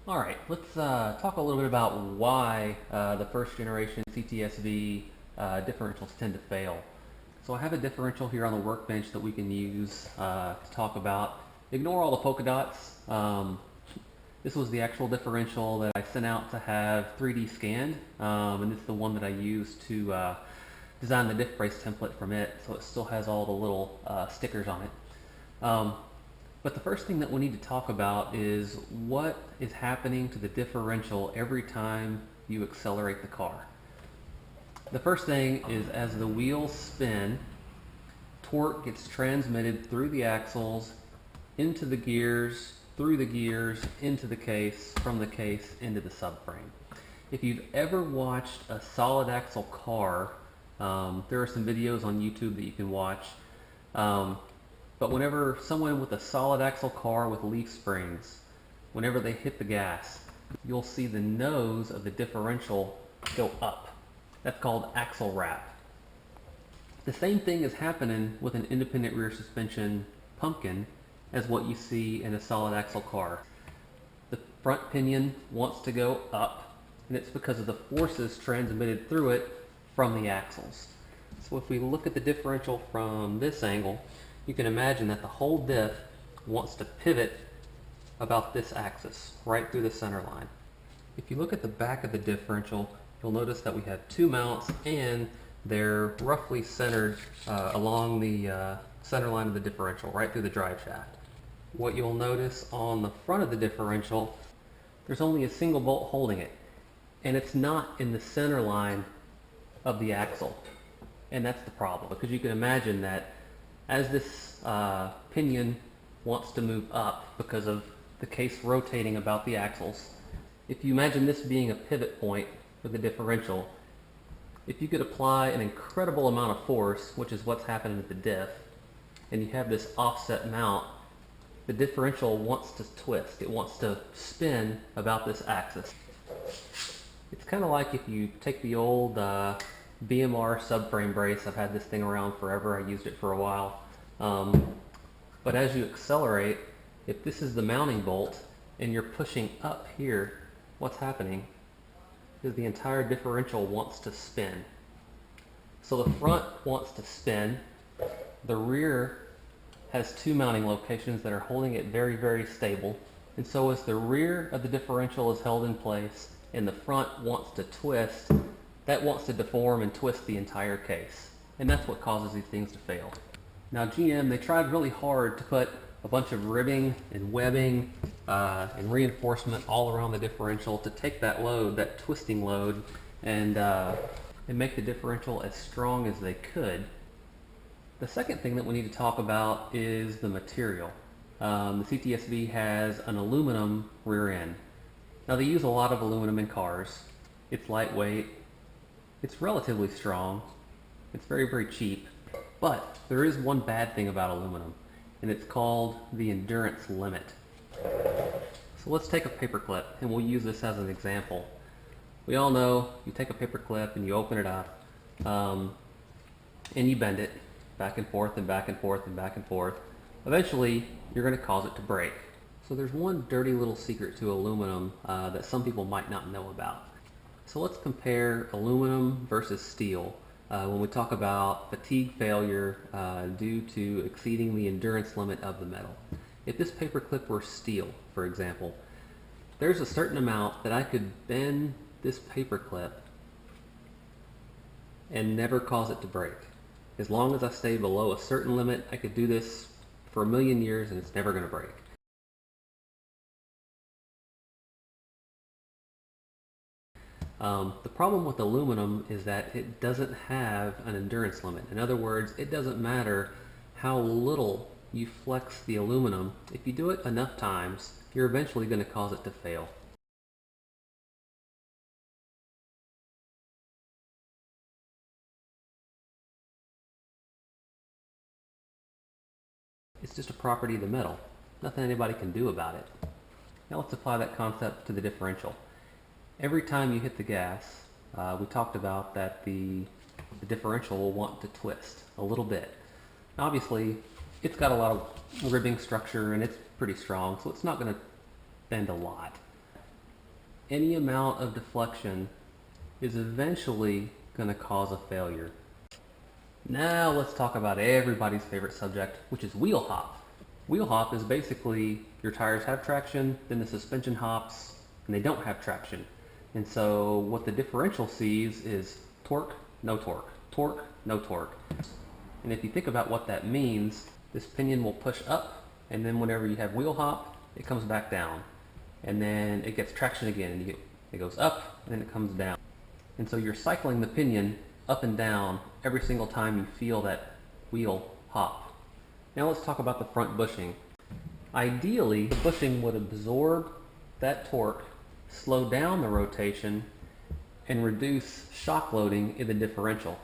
Alright, let's talk a little bit about why the first generation CTS-V differentials tend to fail. So I have a differential here on the workbench that we can use to talk about. Ignore all the polka dots. This was the actual differential that I sent out to have 3D scanned, and it's the one that I used to design the diff brace template from it, so it still has all the little stickers on it. But the first thing that we need to talk about is what is happening to the differential every time you accelerate the car. The first thing is as the wheels spin, torque gets transmitted through the axles, into the gears, through the gears, into the case, from the case, into the subframe. If you've ever watched a solid axle car, there are some videos on YouTube that you can watch. But whenever someone with a solid axle car with leaf springs, whenever they hit the gas, you'll see the nose of the differential go up. That's called axle wrap. The same thing is happening with an independent rear suspension pumpkin as what you see in a solid axle car. The front pinion wants to go up, and it's because of the forces transmitted through it from the axles. So if we look at the differential from this angle, you can imagine that the whole diff wants to pivot about this axis, right through the center line. If you look at the back of the differential, you'll notice that we have two mounts and they're roughly centered along the center line of the differential, right through the drive shaft. What you'll notice on the front of the differential, there's only a single bolt holding it, and it's not in the center line of the axle. And that's the problem, because you can imagine that as this pinion wants to move up because of the case rotating about the axles, if you imagine this being a pivot point for the differential, if you could apply an incredible amount of force, which is what's happening with the diff, and you have this offset mount, the differential wants to twist. It wants to spin about this axis. It's kind of like if you take the old BMR subframe brace. I've had this thing around forever. I used it for a while. But as you accelerate, if this is the mounting bolt and you're pushing up here, what's happening is the entire differential wants to spin. So the front wants to spin. The rear has two mounting locations that are holding it very, very stable. And so as the rear of the differential is held in place and the front wants to twist, that wants to deform and twist the entire case. And that's what causes these things to fail. Now GM, they tried really hard to put a bunch of ribbing and webbing and reinforcement all around the differential to take that load, that twisting load, and make the differential as strong as they could. The second thing that we need to talk about is the material. The CTS-V has an aluminum rear end. Now they use a lot of aluminum in cars. It's lightweight. It's relatively strong. It's very, very cheap. But there is one bad thing about aluminum, and it's called the endurance limit. So let's take a paper clip, and we'll use this as an example. We all know you take a paper clip and you open it up, and you bend it back and forth and back and forth and back and forth. Eventually, you're going to cause it to break. So there's one dirty little secret to aluminum that some people might not know about. So let's compare aluminum versus steel when we talk about fatigue failure due to exceeding the endurance limit of the metal. If this paper clip were steel, for example, there's a certain amount that I could bend this paper clip and never cause it to break. As long as I stay below a certain limit, I could do this for a million years and it's never going to break. The problem with aluminum is that it doesn't have an endurance limit. In other words, it doesn't matter how little you flex the aluminum. If you do it enough times, you're eventually going to cause it to fail. It's just a property of the metal. Nothing anybody can do about it. Now let's apply that concept to the differential. Every time you hit the gas, we talked about that the differential will want to twist a little bit. Obviously, it's got a lot of ribbing structure and it's pretty strong, so it's not going to bend a lot. any amount of deflection is eventually going to cause a failure. Now let's talk about everybody's favorite subject, which is wheel hop. Wheel hop is basically your tires have traction, then the suspension hops, and they don't have traction. And so what the differential sees is torque, no torque, torque, no torque. And if you think about what that means, this pinion will push up, and then whenever you have wheel hop, it comes back down. And then it gets traction again, and it goes up, and then it comes down. And so you're cycling the pinion up and down every single time you feel that wheel hop. Now let's talk about the front bushing. Ideally, the bushing would absorb that torque, slow down the rotation, and reduce shock loading in the differential.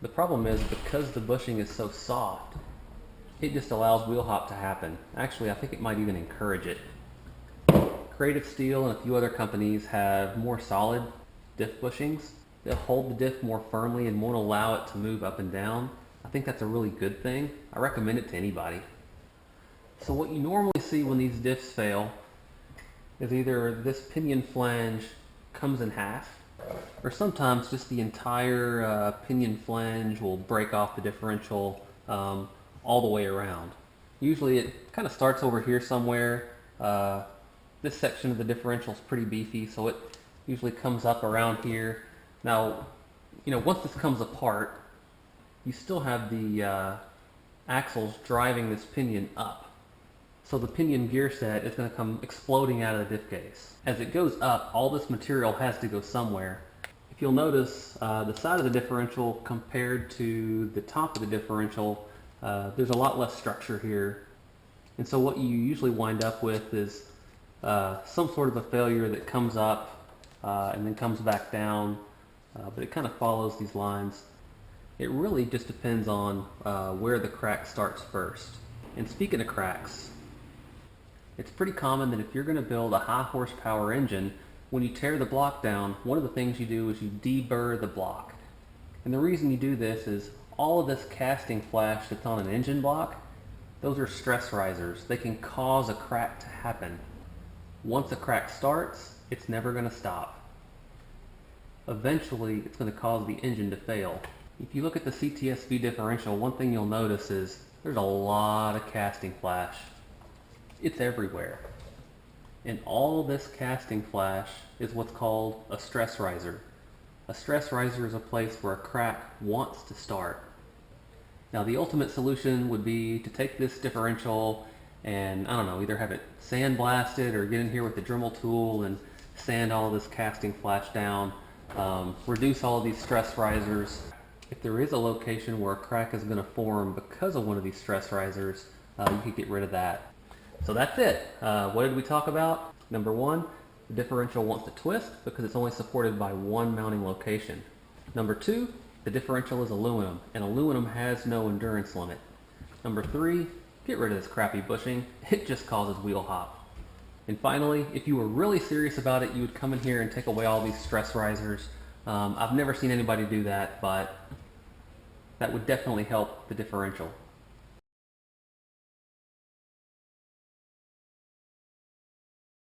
The problem is, because the bushing is so soft, it just allows wheel hop to happen. Actually, I think it might even encourage it. Creative Steel and a few other companies have more solid diff bushings. They'll hold the diff more firmly and won't allow it to move up and down. I think that's a really good thing. I recommend it to anybody. So what you normally see when these diffs fail is either this pinion flange comes in half, or sometimes just the entire pinion flange will break off the differential all the way around. Usually it kind of starts over here somewhere. This section of the differential is pretty beefy, so it usually comes up around here. Now, once this comes apart, you still have the axles driving this pinion up. So the pinion gear set is going to come exploding out of the diff case. As it goes up, all this material has to go somewhere. If you'll notice, the side of the differential compared to the top of the differential, there's a lot less structure here. And so what you usually wind up with is some sort of a failure that comes up and then comes back down, but it kind of follows these lines. It really just depends on where the crack starts first. And speaking of cracks, it's pretty common that if you're going to build a high horsepower engine, when you tear the block down, one of the things you do is you deburr the block. And the reason you do this is all of this casting flash that's on an engine block, those are stress risers. They can cause a crack to happen. Once a crack starts, it's never going to stop. Eventually, it's going to cause the engine to fail. If you look at the CTS-V differential, one thing you'll notice is there's a lot of casting flash. It's everywhere. And all this casting flash is what's called a stress riser. A stress riser is a place where a crack wants to start. Now the ultimate solution would be to take this differential and, either have it sandblasted or get in here with the Dremel tool and sand all of this casting flash down, reduce all of these stress risers. If there is a location where a crack is going to form because of one of these stress risers, you could get rid of that. So that's it. What did we talk about? Number one, the differential wants to twist because it's only supported by one mounting location. Number two, the differential is aluminum, and aluminum has no endurance limit. Number three, get rid of this crappy bushing. It just causes wheel hop. And finally, if you were really serious about it, you would come in here and take away all these stress risers. I've never seen anybody do that, but that would definitely help the differential.